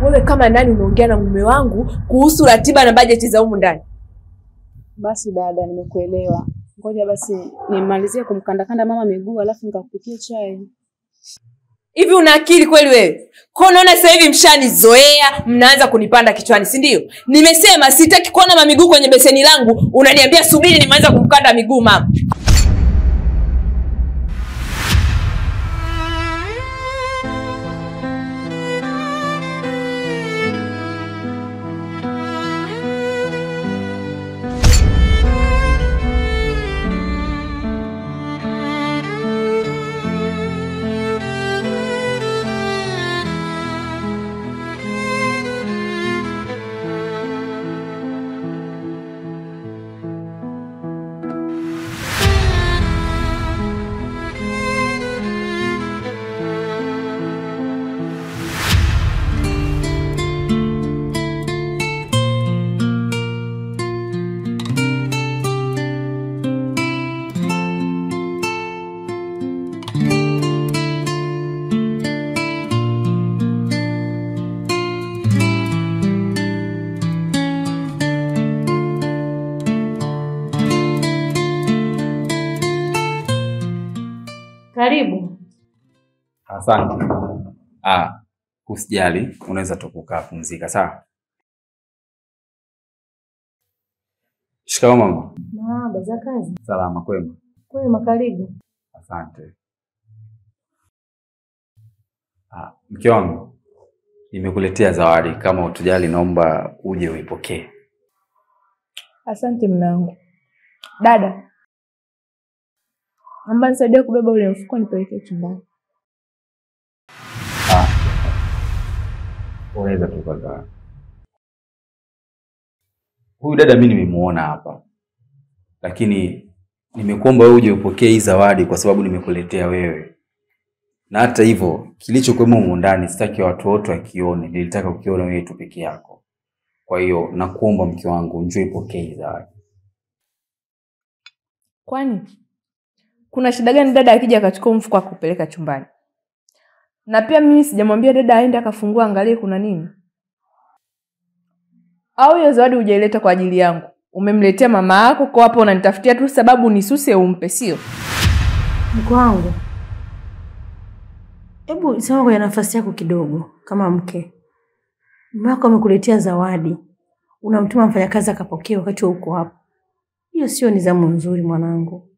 Wewe kama nani unaongea na mume wangu kuhusu ratiba na bajeti za humu ndani? Basi dada, nimekuelewa. Ngoja basi nimalizie kumkandakanda mama miguu alafu nikakupikia chai. Hivi una akili kweli wewe? Kwa unaona sasa hivi mshanizoea, mnaanza kunipanda kichwani, si ndio? Nimesema sitaki kuona mama miguu kwenye beseni langu, unaniambia subiri nimeanza kumkanda miguu mama. Karibu. Asante. Usijali, unaweza tu kukaa pumzika, sawa? Shikamoo mama. Marahaba, za kazi? Salama kwema. Kwema, karibu. Asante. Mke wangu, nimekuletea zawadi, kama utujali naomba uje uipokee. Asante mume wangu. Dada, naomba nisaidie kubeba ule mfuko nipeleke chumbani. Unaweza tu kwanza. Huyu dada mimi nimemuona hapa. Lakini nimekuomba wewe uje upokee hii zawadi kwa sababu nimekuletea wewe. Na hata hivyo kilichokuwemo huko ndani sitaki watu wote wakione, nilitaka ukione wewe tu peke yako. Kwa hiyo nakuomba mke wangu njoo ipokee hii zawadi. Kwani kuna shida gani dada akija akachukua mfuko akupeleka chumbani? Na pia mimi sijamwambia dada aende akafungua angalie kuna nini. Au hiyo zawadi hujaileta kwa ajili yangu? Umemletea mama yako kwa hapo unanitafutia tu sababu nisuse umpe, sio? Mko wangu. Hebu sema kwa nafasi yako kidogo kama mke. Mume wako amekuletea zawadi. Unamtuma mfanyakazi akapokee wakati uko hapo. Hiyo sio nidhamu nzuri mwanangu.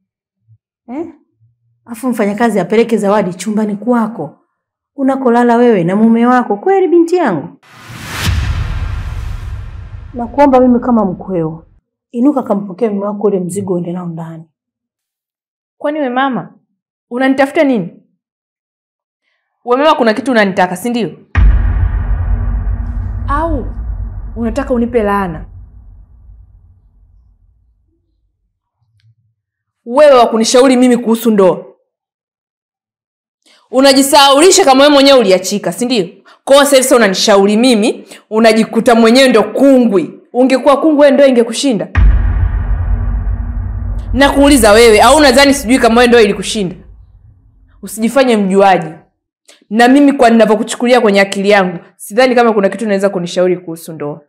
Afu mfanyakazi apeleke zawadi chumbani kwako. Unakolala wewe na mume wako, kweli binti yangu? Nakuomba mimi kama mkweo, inuka kampokee mume wako ule mzigo uende nao ndani. Kwani wewe mama, unanitafuta nini? Wewe mama kuna kitu unanitaka, si ndio? Au unataka unipe laana? Wewe wa kunishauri mimi kuhusu ndoa. Unajisaulisha kama wewe mwenyewe uliachika, si ndio? Kwa sasa unanishauri mimi, unajikuta mwenyewe ndo kungwi. Ungekuwa kungwi wewe ndio ingekushinda. Na kuuliza wewe, au unadhani sijui kama wewe ndio ilikushinda? Usijifanye mjuaji. Na mimi kwa ninavyokuchukulia kwenye akili yangu, sidhani kama kuna kitu unaweza kunishauri kuhusu ndoa.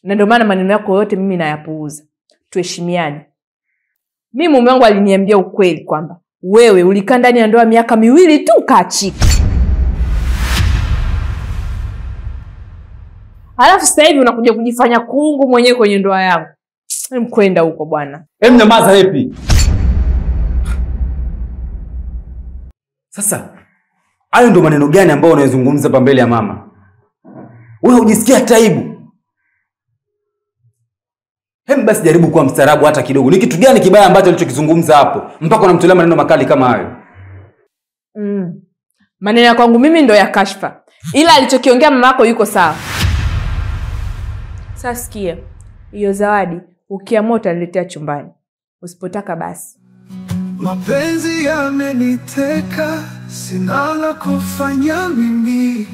Na ndio maana maneno yako yote mimi nayapuuza. Tuheshimiane. Mimi mume wangu aliniambia ukweli kwamba wewe ulikaa ndani ya ndoa miaka 2 tu kaachika. Halafu sasa hivi unakuja kujifanya kungu mwenyewe kwenye ndoa yangu. Mkwenda huko bwana. Nyamaza hepi. Sasa hayo ndo maneno gani ambayo unayozungumza hapa mbele ya mama? Wewe hujisikia taibu? Basi jaribu kuwa mstaarabu hata kidogo. Ni kitu gani kibaya ambacho ulichokizungumza hapo mpaka unamtolea maneno makali kama hayo? Maneno ya kwangu mimi ndo ya kashfa. Ila alichokiongea mama yako yuko sawa. Sasa sikia, hiyo zawadi ukiamua utaniletea chumbani. Usipotaka basi. Mapenzi yameniteka, sina la kufanya mimi.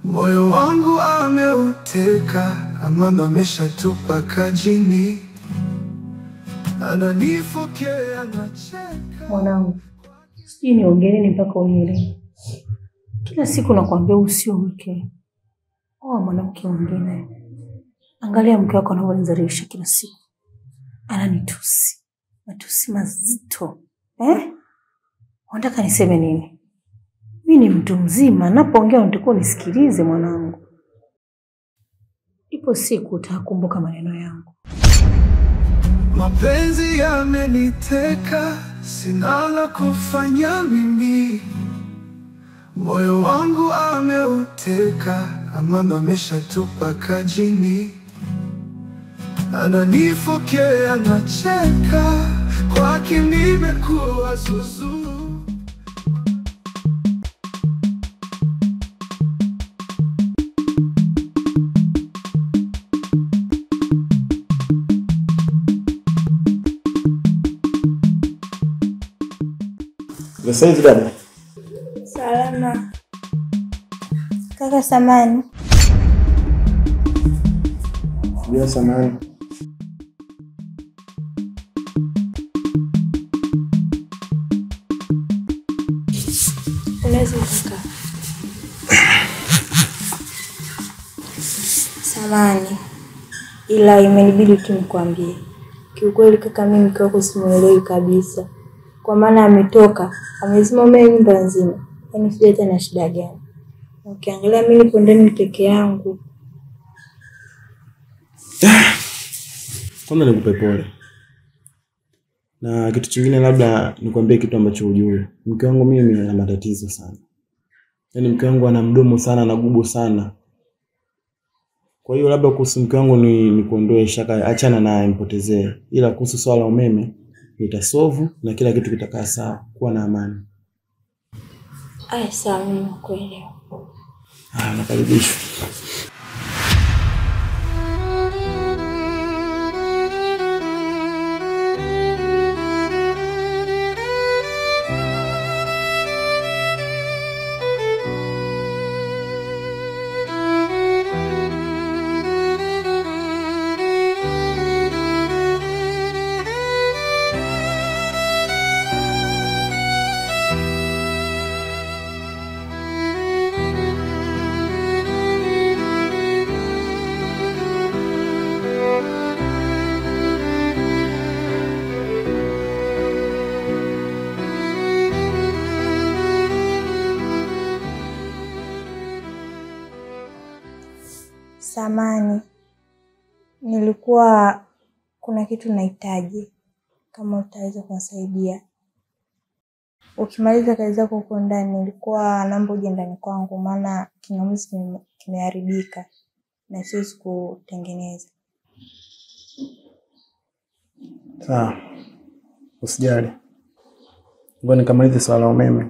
Moyo wangu ameuteka, amama ameshatupa kajini. Ananifokea anacheka. Mwanangu, sijui niongeeni mpaka unielewe. Kila siku nakwambia usio mke. Mwanamke mwingine. Angalia mke wako anavyonizalisha kila siku. Ananitusi. Matusi mazito. Unataka niseme nini? Mimi ni mtu mzima, napoongea unatakiwa nisikilize mwanangu. Ipo siku utakumbuka maneno yangu. Mapenzi yameniteka, sina la kufanya mimi. Moyo wangu ameuteka, amama ameshatupa kajini. Ananifokea, anacheka, kwake nimekuwa zuzu. Saizi dada. Salama. Kaka samani. Bila samani. Unaweza kaka. Samani. Ila imenibidi tu nikwambie. Kiukweli kaka, mimi kwako simuelewi kabisa. Kwa maana ametoka, amezima umeme nyumba nzima. Yaani sijui hata na shida gani. Ukiangalia mimi nipo ndani peke yangu. Kwanza nikupe pole. Na kitu kingine labda nikwambie kitu ambacho hujui. Mke wangu mimi ana matatizo sana. Yaani mke wangu ana mdomo sana na gubu sana. Kwa hiyo labda kuhusu mke wangu ni kuondoe shaka, achana naye, mpotezee. Ila kuhusu swala la umeme nitasolve na kila kitu kitakaa sawa. Kuwa na amani. Sawa, mimi nakuelewa. Nakaribishwa. Samani. Nilikuwa kuna kitu nahitaji, kama utaweza kunisaidia. Ukimaliza kazi zako huko ndani, nilikuwa naomba uje ndani kwangu, maana kingamuzi kimeharibika na siwezi kutengeneza. Sawa. Usijali. Ngoja nikamalize swala la umeme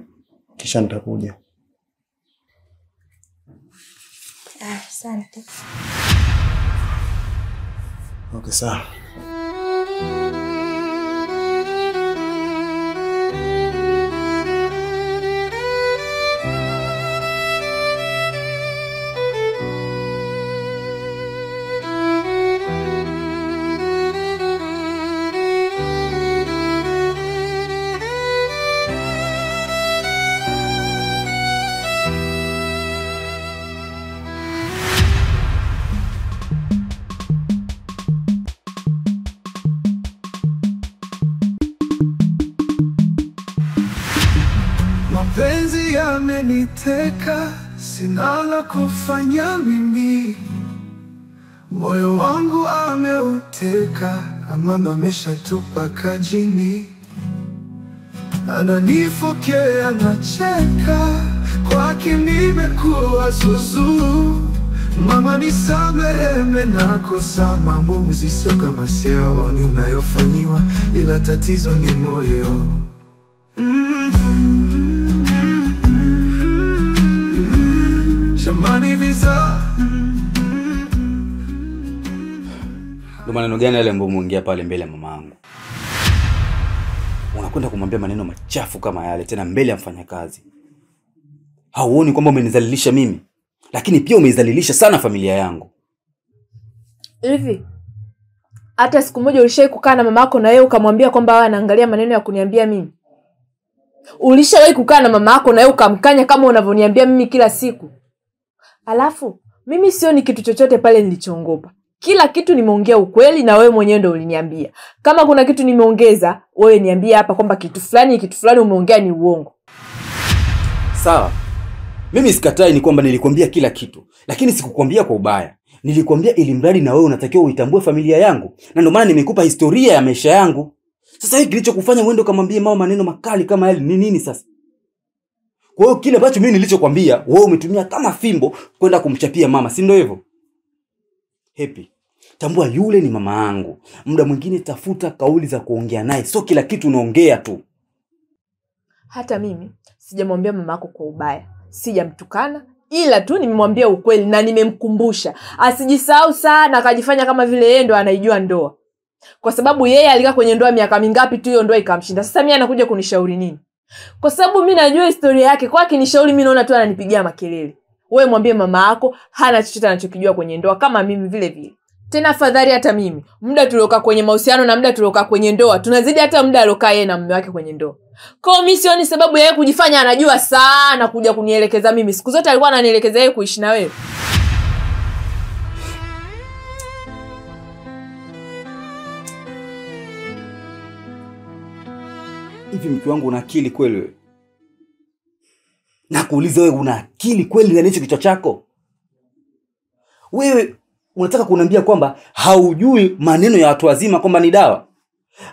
kisha nitakuja. Asante. Okay, sawa. Mapenzi yameniteka, sina la kufanya mimi. Moyo wangu ameuteka, amama ameshatupa kajini. Ananifokea, anacheka, kwake nimekuwa zuzu. Mama nisamehe, nakosa maamuzi, sio kama siyaoni unayofanyiwa, ila tatizo ni moyo. Ndio maneno gani yale ambayo muongea pale mbele ya mama yangu? Unakwenda kumwambia maneno machafu kama yale tena mbele ya mfanyakazi. Hauoni kwamba umenizalilisha mimi? Lakini pia umeizalilisha sana familia yangu. Hivi hata siku moja ulishawahi kukaa na mama yako na yeye ukamwambia kwamba wewe anaangalia maneno ya kuniambia mimi? Ulishawahi kukaa na mama yako na yeye ukamkanya kama unavyoniambia mimi kila siku? Alafu Mimi sioni kitu chochote pale nilichoongopa. Kila kitu nimeongea ukweli na wewe mwenyewe ndio uliniambia. Kama kuna kitu nimeongeza, wewe niambie hapa kwamba kitu fulani umeongea ni uongo. Sawa. Mimi sikatai ni kwamba nilikwambia kila kitu, lakini sikukwambia kwa ubaya. Nilikwambia ili mradi na wewe unatakiwa uitambue familia yangu. Na ndio maana nimekupa historia ya maisha yangu. Sasa hiki kilichokufanya uende ukamwambie mama maneno makali kama yale ni nini sasa? Kwa hiyo kile ambacho mimi nilichokwambia, wewe umetumia kama fimbo kwenda kumchapia mama, si ndio hivyo? Happy. Tambua yule ni mama yangu. Muda mwingine tafuta kauli za kuongea naye, sio kila kitu unaongea tu. Hata mimi sijamwambia mama yako kwa ubaya. Sijamtukana, ila tu nimemwambia ukweli na nimemkumbusha asijisahau sana akajifanya kama vile yeye ndo anaijua ndoa. Kwa sababu yeye alikaa kwenye ndoa miaka mingapi tu hiyo ndoa ikamshinda. Sasa mimi anakuja kunishauri nini? Kwa sababu mimi najua historia yake, kwa akinishauri mimi naona tu ananipigia makelele. Wewe mwambie mama yako hana chochote anachokijua kwenye ndoa kama mimi vile vile. Tena afadhali hata mimi, muda tuliokaa kwenye mahusiano na muda tuliokaa kwenye ndoa, tunazidi hata muda alokaa yeye na mume wake kwenye ndoa. Kwa mimi sioni sababu yeye kujifanya anajua sana kuja kunielekeza mimi. Siku zote alikuwa ananielekeza yeye kuishi na wewe. Hivi mke wangu una akili kweli wewe? Nakuuliza wewe una akili kweli ndani ya kichwa chako? Wewe unataka kuniambia kwamba haujui maneno ya watu wazima kwamba ni dawa?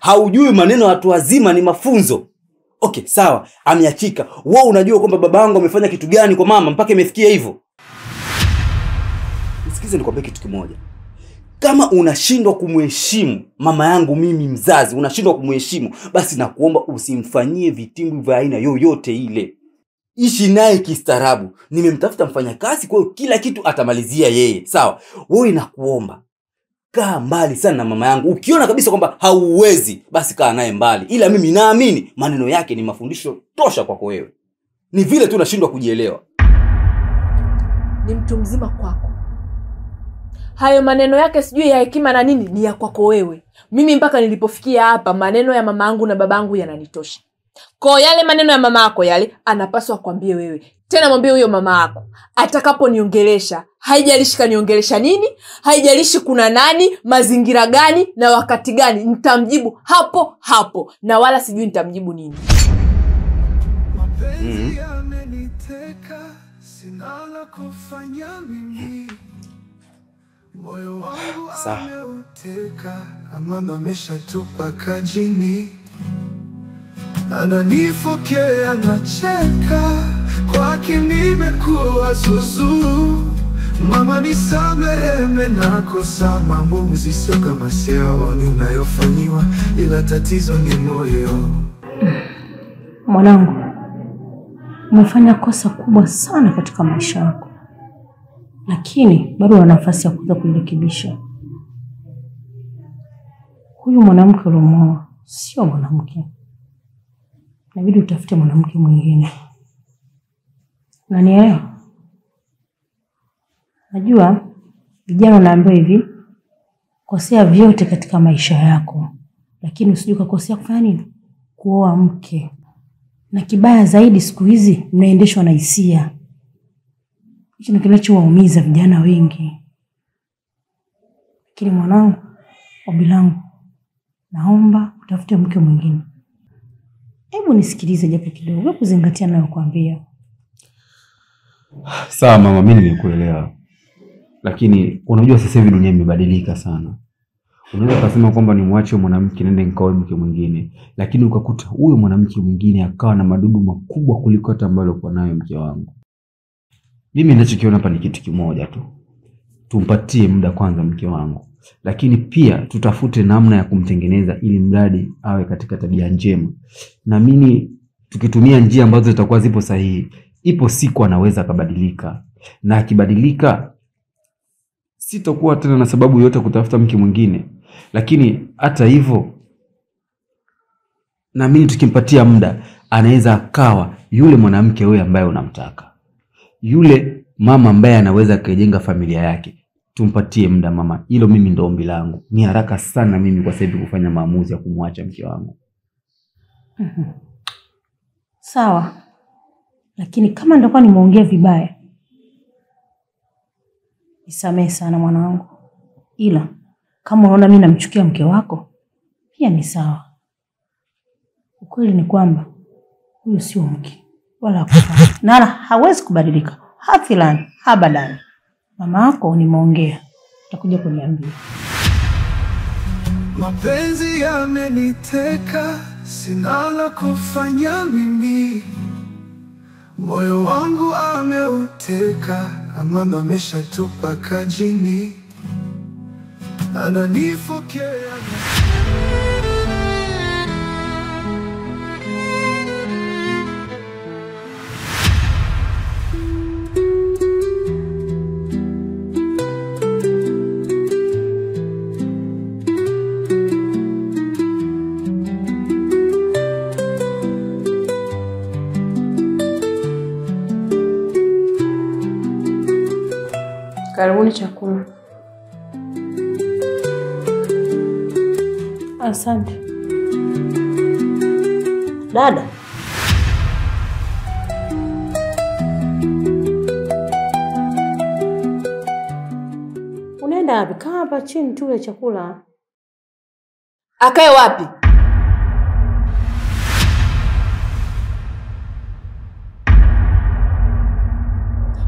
Haujui maneno ya watu wazima ni mafunzo? Okay, sawa, ameachika. Wewe unajua kwamba babangu amefanya kitu gani kwa mama mpaka imefikia hivyo? Nisikize nikwambie kitu kimoja. Kama unashindwa kumheshimu mama yangu mimi mzazi, unashindwa kumheshimu, basi nakuomba usimfanyie vitimbi vya aina yoyote ile. Ishi naye kistaarabu. Nimemtafuta mfanyakazi, kwa hiyo kila kitu atamalizia yeye. Sawa? Wewe nakuomba kaa mbali sana na mama yangu. Ukiona kabisa kwamba hauwezi, basi kaa naye mbali. Ila mimi naamini maneno yake ni mafundisho tosha kwako wewe. Ni vile tu unashindwa kujielewa. Ni mtu mzima kwako. Hayo maneno yake sijui ya hekima na nini ni ya kwako wewe. Mimi mpaka nilipofikia hapa maneno ya mamangu na babangu yananitosha. Kwa yale maneno ya mama yako yale anapaswa kwambie wewe. Tena mwambie huyo mama yako atakaponiongelesha, haijalishi kaniongelesha nini, haijalishi kuna nani, mazingira gani na wakati gani, nitamjibu hapo hapo na wala sijui nitamjibu nini. Mapenzi yameniteka, sina la kufanya mimi. Moyo wangu ameuteka, mama ameshatupa kajini. Ananifokea anacheka, kwake nimekuwa zuzu. Mama nisamehe nakosa maamuzi sio kama sio ninayofanyiwa, ila tatizo ni moyo. Mwanangu, umefanya kosa kubwa sana katika maisha yako, lakini bado una nafasi ya kuweza kujirekebisha. Huyu mwanamke uliomuoa sio mwanamke. Inabidi utafute mwanamke mwingine. Unanielewa? Najua vijana wanaambiwa hivi, kosea vyote katika maisha yako, lakini usije ukakosea kufanya nini? Kuoa mke. Na kibaya zaidi siku hizi mnaendeshwa na hisia. Hicho ndio kinachowaumiza vijana wengi. Lakini mwanangu, ombi langu, naomba utafute mke mwingine. Hebu nisikilize japo kidogo, wewe kuzingatia ninayokuambia. Sawa mama, mimi nimekuelewa. Lakini unajua sasa hivi dunia imebadilika sana. Unaweza kusema kwamba nimwache mwanamke nende nikaoe mke mwingine, lakini ukakuta huyo mwanamke mwingine akawa na madudu makubwa kuliko hata ambayo alikuwa nayo mke wangu. Mimi ninachokiona hapa ni kitu kimoja tu. Tumpatie muda kwanza mke wangu, lakini pia tutafute namna ya kumtengeneza ili mradi awe katika tabia njema. Na mimi tukitumia njia ambazo zitakuwa zipo sahihi, ipo siku anaweza kubadilika. Na akibadilika sitakuwa tena na sababu yote kutafuta mke mwingine. Lakini hata hivyo na mimi tukimpatia muda anaweza akawa yule mwanamke wewe ambaye unamtaka. Yule mama ambaye anaweza kujenga familia yake. Tumpatie muda mama. Hilo mimi ndio ombi langu. Ni haraka sana mimi kwa sababu kufanya maamuzi ya kumwacha mke wangu. Sawa. Lakini kama nitakuwa nimeongea vibaya, Nisamehe sana mwanangu. Ila kama unaona mimi namchukia mke wako, pia ni sawa. Ukweli ni kwamba huyu sio mke wala hakufanya. Na hawezi kubadilika. Hafilani, abadan. Mama yako nimeongea. Utakuja kuniambia. Mapenzi yameniteka, sina la kufanya mimi. Moyo wangu ameuteka, mama ameshatupa kajini. Ananifokea. Karibuni chakula. Asante. Dada. Unaenda wapi? Kaa hapa chini tule chakula. Akae wapi?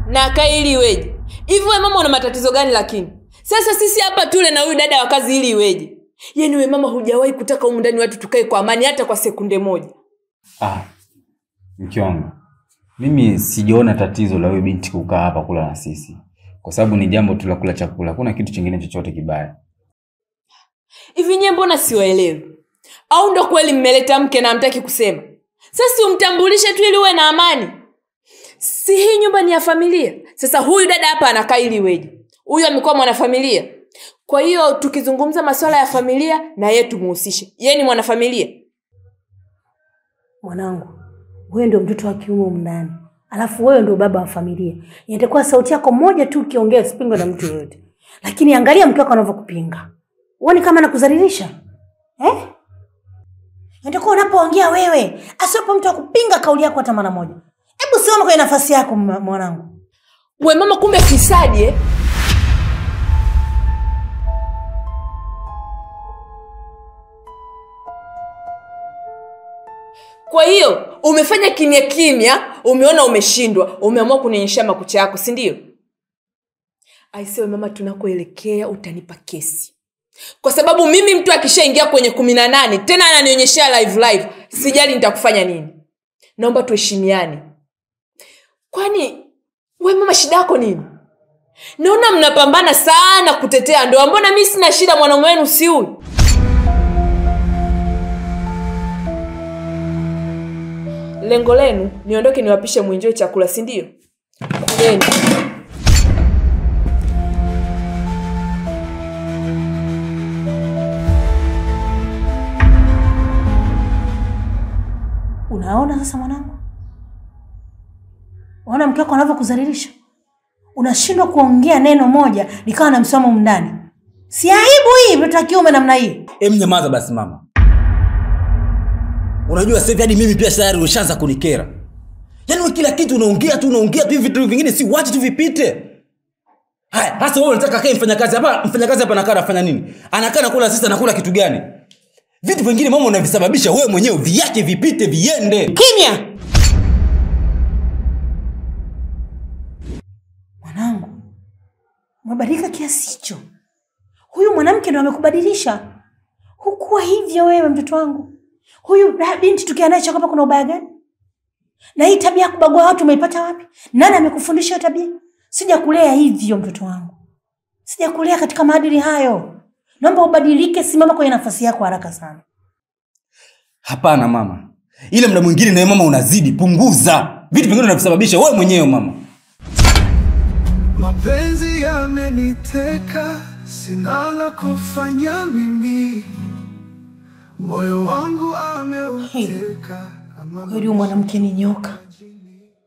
Na akae ili iweje? Hivi wewe mama una matatizo gani lakini? Sasa sisi hapa tule na huyu dada wa kazi ili iweje? Yaani wewe mama hujawahi kutaka humu ndani watu tukae kwa amani hata kwa sekunde moja. Mke wangu, mimi sijaona tatizo la wewe binti kukaa hapa kula na sisi. Kwa sababu ni jambo tu la kula chakula. Hakuna kitu kingine chochote kibaya. Hivi nyie mbona siwaelewi? Au ndo kweli mmeleta mke na hamtaki kusema? Sasa umtambulishe tu ili uwe na amani. Si hii nyumba ni ya familia. Sasa huyu dada hapa anakaa ili iweje? Huyu amekuwa mwanafamilia. Kwa hiyo tukizungumza masuala ya familia na yeye tumuhusishe. Yeye ni mwanafamilia. Mwanangu, wewe ndio mtoto wa kiume ndani. Alafu wewe ndio baba wa familia. Inatakuwa sauti yako moja tu ukiongea usipingwe na mtu yote. Lakini angalia mke wako anavyokupinga. Uone kama anakudhalilisha? Inatakuwa unapoongea wewe, asiwepo mtu akupinga kauli yako hata mara moja. Hebu simama kwenye nafasi yako mwanangu. We mama kumbe fisadi Kwa hiyo umefanya kimya kimya, umeona umeshindwa, umeamua kunionyesha makucha yako, si ndio? Aisewe mama, tunakoelekea utanipa kesi. Kwa sababu mimi mtu akishaingia kwenye 18 tena ananionyesha live, sijali nitakufanya nini. Naomba tuheshimiane. Kwani we mama shida yako nini? Naona mnapambana sana kutetea ndoa. Mbona mimi sina shida, mwanaume wenu si huyu? Lengo lenu niondoke niwapishe muenjoy chakula, si ndio? Kuleni. Unaona sasa mwanangu? Unaona mke wako anavyokudhalilisha? Unashindwa kuongea neno moja nikawa na msomo ndani. Si aibu hii mtoto wa kiume namna hii? Nyamaza basi mama. Unajua sasa hadi mimi pia tayari ushaanza kunikera. Yaani kila kitu unaongea tu hivi, vitu vingine si wacha tu vipite. Haya, sasa wewe unataka kae mfanyakazi hapa anakaa anafanya nini? Anakaa na kula sisi anakula kitu gani? Vitu vingine mama unavisababisha wewe mwenyewe, viache vipite viende. Kimya. Mwanangu, umebadilika kiasi hicho. Huyu mwanamke ndo amekubadilisha. Hukuwa hivyo wewe mtoto wangu. Huyu binti tukiwa naye chakapa kuna ubaya gani? Na hii tabia ya kubagua watu umeipata wapi? Nani amekufundisha hiyo tabia? Sijakulea hivyo mtoto wangu. Sijakulea katika maadili hayo. Naomba ubadilike, simama kwenye nafasi yako haraka sana. Hapana mama. Ile muda mwingine na mama unazidi, punguza. Vitu vingine unavisababisha wewe mwenyewe mama. Mapenzi yameniteka, sina la kufanya mimi. Moyo wangu ameuteka. Kweli mwanamke ni nyoka.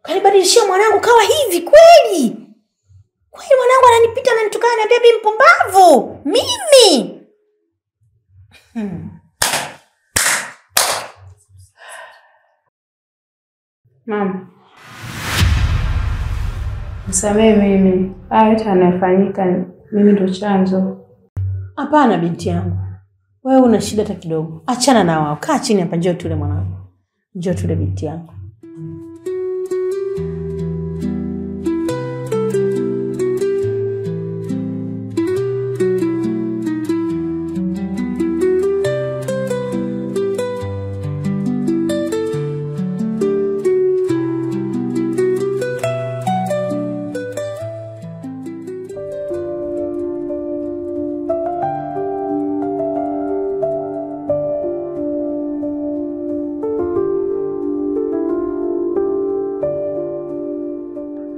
Kanibadilishia mwanangu kawa hivi kweli? Kweli mwanangu ananipita ananitukana na baby mpumbavu. Mimi. Mama. Nisamehe mimi. Haya yote yanayofanyika mimi ndo chanzo. Hapana binti yangu. Wewe una shida hata kidogo. Achana na wao. Kaa chini hapa, njoo tule mwanangu. Njoo tule binti yangu.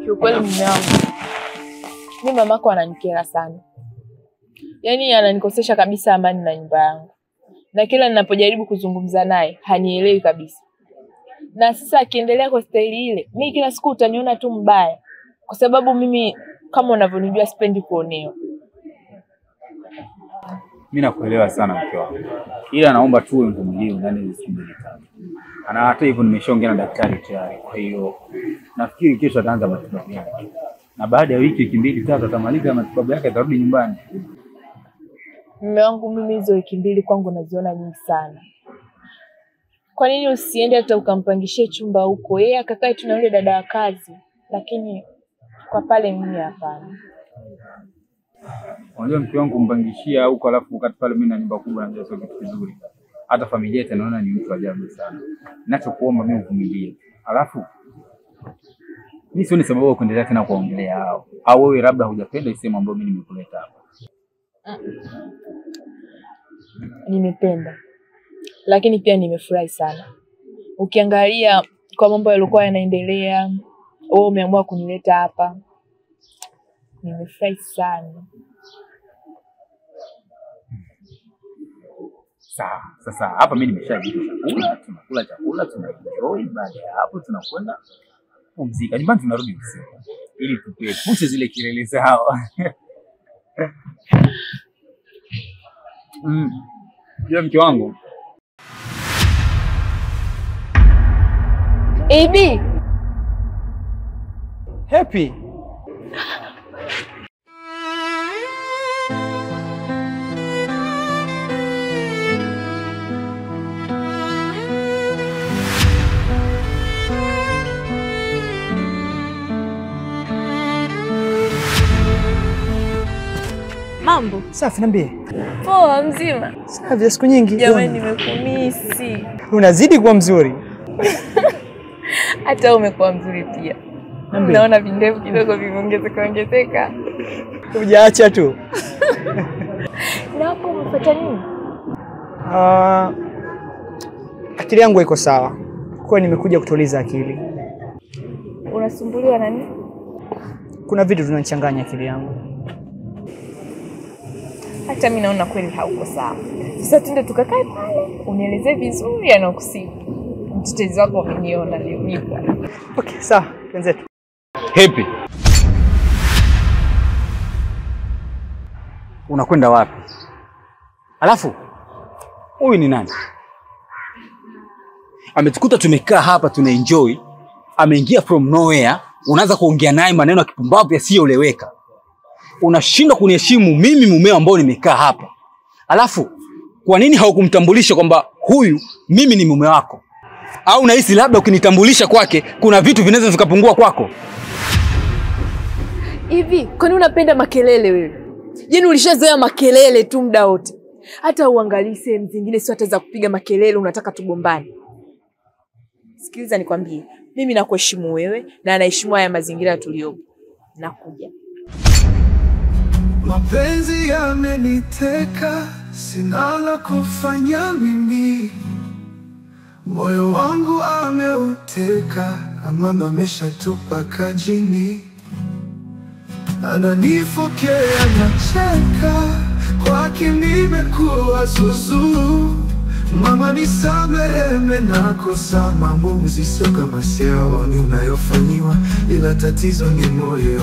Kiukweli mume wangu, mimi mamako ananikera sana. Yaani ananikosesha kabisa amani na nyumba yangu. Na kila ninapojaribu kuzungumza naye, hanielewi kabisa. Na sasa akiendelea kwa staili ile, mimi kila siku utaniona tu mbaya. Kwa sababu mimi kama unavyonijua sipendi kuonewa. Mimi nakuelewa sana mke wangu. Ila naomba tu uwe mvumilivu ndani ya siku mbili tatu. Na hata hivyo nimeshaongea na daktari tayari. Kwa hiyo nafikiri kesho ataanza matibabu yake. Na baada ya wiki mbili tatu atamaliza matibabu yake, atarudi nyumbani. Mume wangu, mimi hizo wiki mbili kwangu naziona nyingi sana. Kwa nini usiende hata ukampangishie chumba huko? Yeye akakae tu na yule dada wa kazi. Lakini kwa pale mimi hapana. Unajua mke wangu kumpangishia huko alafu wakati pale mimi na nyumba kubwa na sio kitu kizuri. Hata familia itanaona ni mtu ajabu sana. Ninachokuomba mimi uvumilie. Alafu mimi sioni sababu ya kuendelea tena kuongelea hao. Au wewe labda hujapenda isema ambayo mimi nimekuleta hapa. Nimependa. Lakini pia nimefurahi sana. Ukiangalia kwa mambo yaliokuwa yanaendelea, wewe umeamua kunileta hapa. Nimefurahi sana. Sasa hapa mimi nimeshajibu chakula, tunakula chakula, tunaenjoy, baada ya hapo tunakwenda kupumzika. Nyumbani tunarudi usiku ili tuepushe zile kelele zao. Ndio mke wangu. Ebi. Happy. Mambo. Safi, niambie. Poa, mzima. Safi, siku nyingi. Jamani, nimekumisi. Unazidi kuwa mzuri. Hata umekuwa mzuri pia. Naona vindevu kidogo vimeongezeka. Hujaacha tu. Na hapo umefuata nini? Akili yangu iko sawa. Kwa nimekuja kutuliza akili. Unasumbuliwa na nini? Kuna vitu vinachanganya akili yangu. Hata mimi naona kweli hauko sawa. Sasa twende tukakae pale, unielezee vizuri yanayokusibu. Mtetezi wako umeniona leo nipo. Okay, sawa, wenzetu. Happy. Unakwenda wapi? Alafu huyu ni nani? Ametukuta tumekaa hapa tunaenjoy, ameingia from nowhere, unaanza kuongea naye maneno ya kipumbavu yasiyoeleweka. Unashindwa kuniheshimu mimi mumeo ambao nimekaa hapa. Alafu kwa nini haukumtambulisha kwamba huyu mimi ni mume wako? Au unahisi labda ukinitambulisha kwake kuna vitu vinaweza vikapungua kwako? Hivi, kwani unapenda makelele wewe? Yaani ulishazoea makelele tu muda wote. Hata uangalie sehemu zingine sio hata za kupiga makelele, unataka tugombane. Sikiliza nikwambie, mimi nakuheshimu wewe na naheshimu haya mazingira tuliyopo. Nakuja. Mapenzi yameniteka, sina la kufanya mimi. Moyo wangu ameuteka, amama ameshatupa kajini. Ananifokea nacheka, kwake nimekuwa zuzu. Mama nisamehe, nakosa maamuzi, sio kama siyaoni unayofanyiwa, ila tatizo ni moyo.